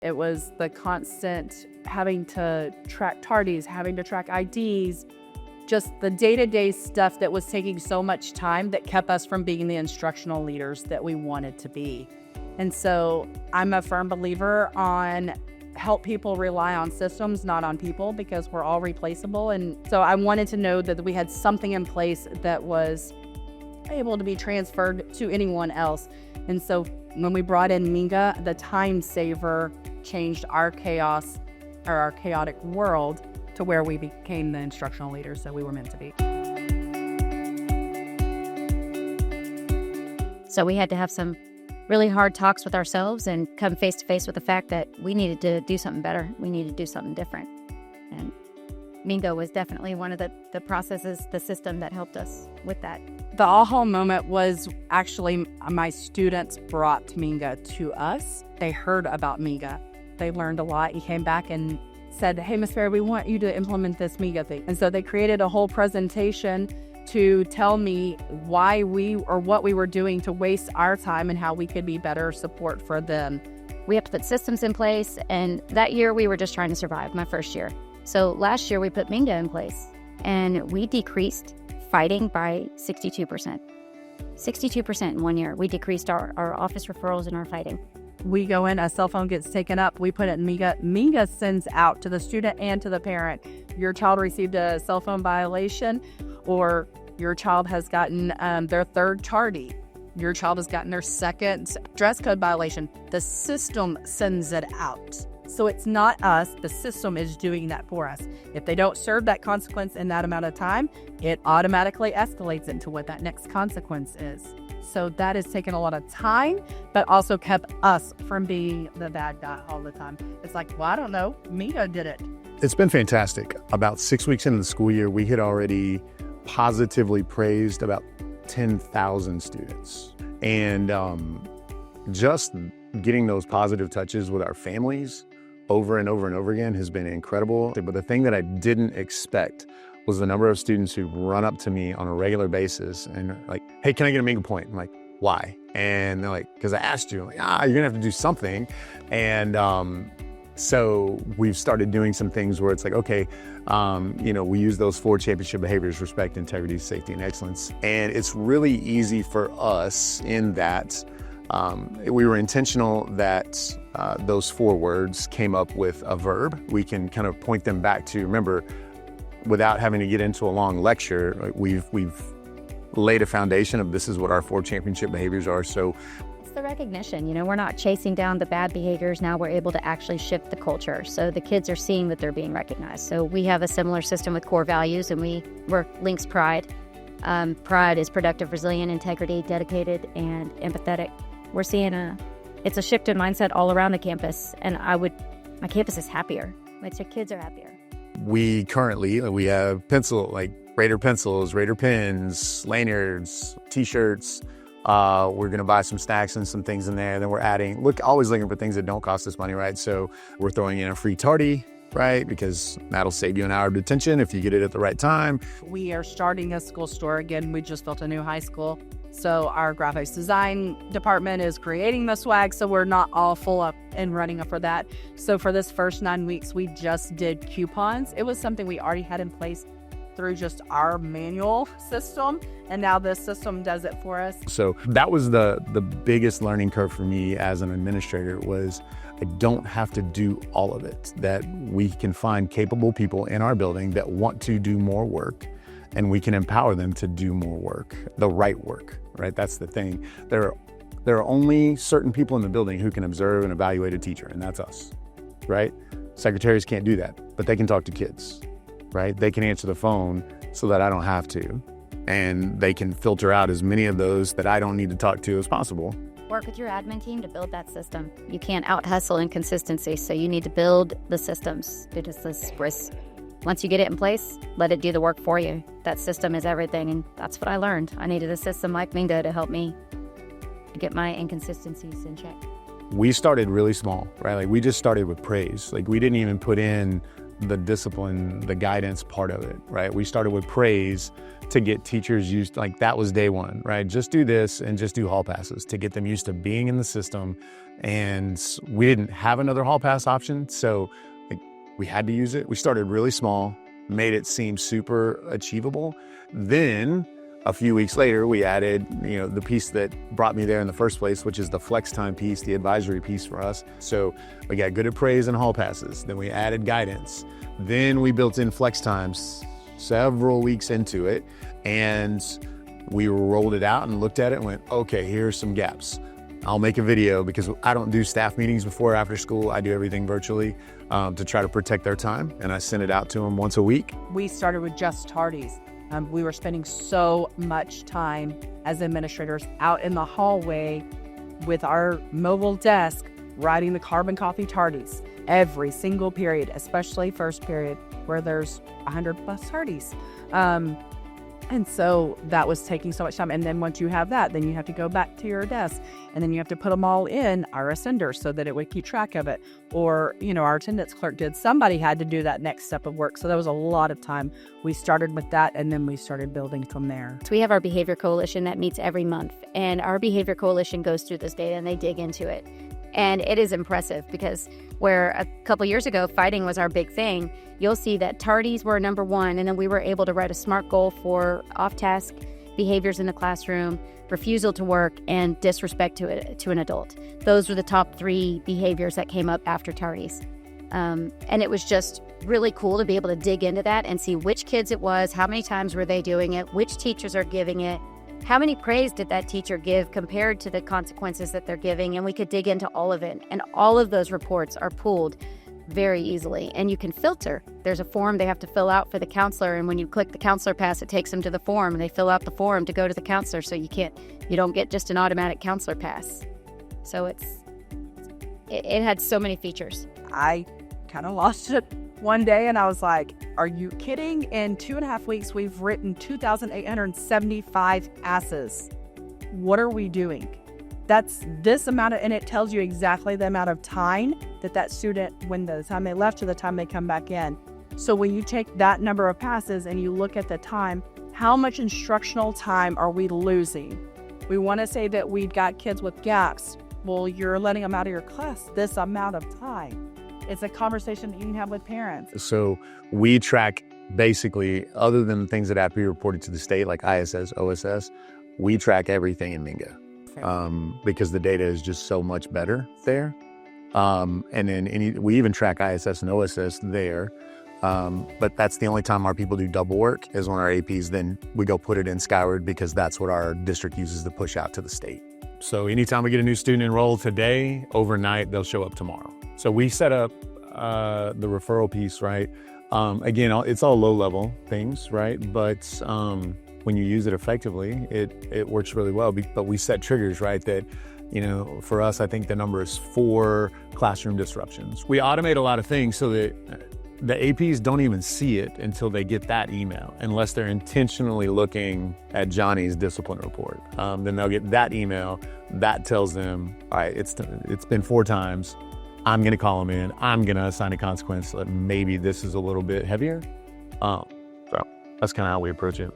It was the constant having to track tardies, having to track IDs, just the day-to-day stuff that was taking so much time that kept us from being the instructional leaders that we wanted to be. And so I'm a firm believer on help people rely on systems, not on people, because we're all replaceable. And so I wanted to know that we had something in place that was able to be transferred to anyone else. And so when we brought in Minga, the time saver changed our chaos or our chaotic world to where we became the instructional leaders that we were meant to be. So we had to have some really hard talks with ourselves and come face to face with the fact that we needed to do something better. We needed to do something different. And Minga was definitely one of the processes, the system that helped us with that. The aha moment was actually my students brought Minga to us. They heard about Minga. They learned a lot. He came back and said, "Hey, Miss Ferry, we want you to implement this Minga thing." And so they created a whole presentation to tell me why what we were doing to waste our time and how we could be better support for them. We have to put systems in place, and that year we were just trying to survive, my first year. So last year we put Minga in place, and we decreased fighting by 62%. 62% in 1 year. We decreased our office referrals and our fighting. We go in, a cell phone gets taken up, we put it in Minga. Minga sends out to the student and to the parent, your child received a cell phone violation, or your child has gotten their third tardy. Your child has gotten their second dress code violation. The system sends it out. So it's not us, the system is doing that for us. If they don't serve that consequence in that amount of time, it automatically escalates into what that next consequence is. So that has taken a lot of time, but also kept us from being the bad guy all the time. It's like, well, I don't know, Minga did it. It's been fantastic. About 6 weeks into the school year, we had already positively praised about 10,000 students. And just getting those positive touches with our families over and over and over again has been incredible. But the thing that I didn't expect was the number of students who run up to me on a regular basis and like, "Hey, can I get a Minga point?" I'm like, "Why?" And they're like, "Because I asked you." I'm like, "You're gonna have to do something." And so we've started doing some things where it's like, okay, we use those 4 championship behaviors: respect, integrity, safety, and excellence. And it's really easy for us in that we were intentional that those 4 words came up with a verb. We can kind of point them back to, remember, without having to get into a long lecture, we've laid a foundation of this is what our 4 championship behaviors are. So it's the recognition. We're not chasing down the bad behaviors. Now we're able to actually shift the culture. So the kids are seeing that they're being recognized. So we have a similar system with core values, and we're Links Pride. Pride is productive, resilient, integrity, dedicated, and empathetic. We're seeing it's a shift in mindset all around the campus, and my campus is happier. Like, the kids are happier. We have Raider pencils, Raider pens, lanyards, t-shirts. We're going to buy some snacks and some things in there. Then we're always looking for things that don't cost us money, right? So we're throwing in a free Tardy, right? Because that'll save you an hour of detention if you get it at the right time. We are starting a school store again. We just built a new high school. So our graphics design department is creating the swag, so we're not all full up and running up for that. So for this first 9 weeks, we just did coupons. It was something we already had in place through just our manual system, and now this system does it for us. So that was the biggest learning curve for me as an administrator, was I don't have to do all of it, that we can find capable people in our building that want to do more work, and we can empower them to do more work, the right work, right? That's the thing. There are only certain people in the building who can observe and evaluate a teacher, and that's us, right? Secretaries can't do that, but they can talk to kids, right? They can answer the phone so that I don't have to, and they can filter out as many of those that I don't need to talk to as possible. Work with your admin team to build that system. You can't out-hustle inconsistency, so you need to build the systems. Once you get it in place, let it do the work for you. That system is everything, and that's what I learned. I needed a system like Minga to help me get my inconsistencies in check. We started really small, right? Like, we just started with praise. Like, we didn't even put in the discipline, the guidance part of it, right? We started with praise to get teachers used, like that was day one, right? Just do this and just do hall passes to get them used to being in the system. And we didn't have another hall pass option, so like, we had to use it. We started really small, made it seem super achievable. Then a few weeks later, we added, the piece that brought me there in the first place, which is the flex time piece, the advisory piece for us. So we got good at praise and hall passes. Then we added guidance. Then we built in flex times several weeks into it. And we rolled it out and looked at it and went, okay, here's some gaps. I'll make a video because I don't do staff meetings before or after school. I do everything virtually to try to protect their time. And I send it out to them once a week. We started with just tardies. We were spending so much time as administrators out in the hallway with our mobile desk writing the carbon copy tardies every single period, especially first period where there's 100 plus tardies. And so that was taking so much time. And then once you have that, then you have to go back to your desk and then you have to put them all in our ascender so that it would keep track of it. Or, our attendance clerk did. Somebody had to do that next step of work. So that was a lot of time. We started with that and then we started building from there. So we have our behavior coalition that meets every month, and our behavior coalition goes through this data and they dig into it. And it is impressive because where a couple years ago fighting was our big thing, you'll see that tardies were number one, and then we were able to write a SMART goal for off-task behaviors in the classroom, refusal to work, and disrespect to an adult. Those were the top 3 behaviors that came up after tardies. And it was just really cool to be able to dig into that and see which kids it was, how many times were they doing it, which teachers are giving it, how many praise did that teacher give compared to the consequences that they're giving, and we could dig into all of it. And all of those reports are pooled very easily, and you can filter. There's a form they have to fill out for the counselor, and when you click the counselor pass, it takes them to the form, and they fill out the form to go to the counselor, so you don't get just an automatic counselor pass. So it had so mmany features. I kind of lost it one day and I was like, are you kidding? In 2.5 weeks, we've written 2,875 passes. What are we doing? That's this amount and it tells you exactly the amount of time that student, when the time they left to the time they come back in. So when you take that number of passes and you look at the time, how much instructional time are we losing? We want to say that we've got kids with gaps. Well, you're letting them out of your class this amount of time. It's a conversation that you can have with parents. So we track basically, other than things that have to be reported to the state, like ISS, OSS, we track everything in Minga because the data is just so much better there. And then we even track ISS and OSS there. But that's the only time our people do double work is when our APs, then we go put it in Skyward because that's what our district uses to push out to the state. So anytime we get a new student enrolled today, overnight, they'll show up tomorrow. So we set up the referral piece, right? Again, it's all low-level things, right? But when you use it effectively, it works really well. But we set triggers, right? That, for us, I think the number is 4 classroom disruptions. We automate a lot of things so that the APs don't even see it until they get that email, unless they're intentionally looking at Johnny's discipline report. Then they'll get that email that tells them, all right, it's been 4 times. I'm going to call them in. I'm going to assign a consequence that maybe this is a little bit heavier. So that's kind of how we approach it.